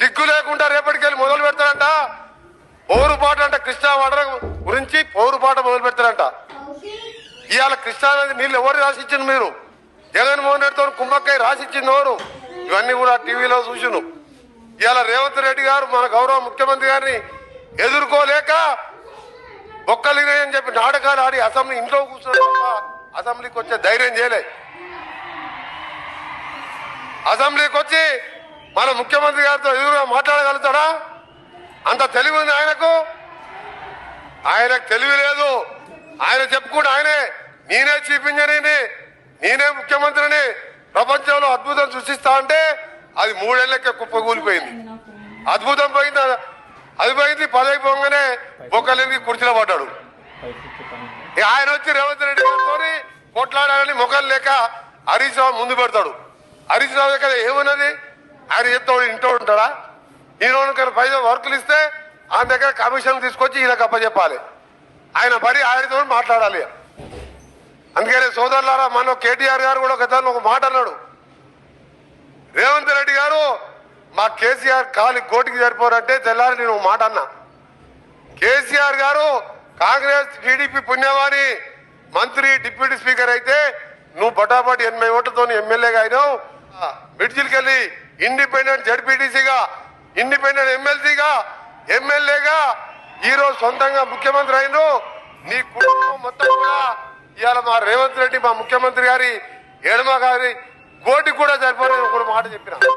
సిగ్గు లేకుండా రేపటికెళ్ళి మొదలు పెడతారంట పౌరుపాట అంట. కృష్ణా వాటర్ గురించి పౌరుపాట మొదలు పెడతారంట. ఇవాళ కృష్ణా నది నీళ్ళు ఎవరు రాసిచ్చింది? మీరు జగన్మోహన్ రెడ్డితో కుంభక్కై రాసిచ్చింది ఎవరు? ఇవన్నీ కూడా టీవీలో చూసును. ఇవాళ రేవంత్ రెడ్డి గారు మన గౌరవ ముఖ్యమంత్రి గారిని ఎదుర్కోలేక బొక్కలినాయని చెప్పి నాటకాలు ఆడి అసెంబ్లీ ఇంట్లో కూర్చోడం అసెంబ్లీకి వచ్చే ధైర్యం చేయలే. అసెంబ్లీకి వచ్చి మన ముఖ్యమంత్రి గారితో ఎదురుగా మాట్లాడగలుగుతాడా? అంత తెలివి ఉంది ఆయనకు. ఆయనకు తెలివి లేదు. ఆయన చెప్పుకుంటే ఆయనే నేనే చీఫ్ ఇంజనీర్ని, నేనే ముఖ్యమంత్రిని, ప్రపంచంలో అద్భుతం సృష్టిస్తా అంటే అది 3 ఏళ్లకే కుప్పకూలిపోయింది. అద్భుతం పోయింది, అది పోయింది. పదవి పోగానే బొక్కలింగి కుర్చీలో పడ్డాడు. ఆయన వచ్చి రేవంత్ రెడ్డి గారితో కొట్లాడాలని మొక్కలు లేక హరీష్ రావు ముందు పెడతాడు. హరీష్ రావు దగ్గర ఏమున్నది? ఆయన చెప్తాడు ఇంట్లో ఉంటాడా? ఈయన పైసలు వర్కులు ఇస్తే ఆయన దగ్గర కమిషన్ తీసుకొచ్చి ఈయనకు అప్పచెప్పాలి. ఆయన మరి ఆయనతో మాట్లాడాలి. అందుకనే సోదరులారా, మన కేటీఆర్ గారు కూడా గతంలో ఒక మాట అన్నాడు. రేవంత్ రెడ్డి గారు మా కేసీఆర్ కాలి గోటికి సరిపోరంటే తెల్లారి నేను ఒక మాట అన్నా. కేసీఆర్ గారు కాంగ్రెస్ టీడీపీ పుణ్యవాణి మంత్రి డిప్యూటీ స్పీకర్ అయితే నువ్వు బటాబటి 80 ఓట్లతో ఎమ్మెల్యేగా అయినావు. మిడ్జిల్కెళ్ళి ఇండిపెండెంట్ జడ్పీటీసీగా, ఇండిపెండెంట్ ఎమ్మెల్సీగా, ఎమ్మెల్యేగా ఈరోజు సొంతంగా ముఖ్యమంత్రి అయిన నీ కుటుంబం మొత్తం కూడా ఇవాళ మా రేవంత్ రెడ్డి మా ముఖ్యమంత్రి గారి ఎడమ గారి గోటికి కూడా సరిపోయిన ఒక మాట చెప్పిన.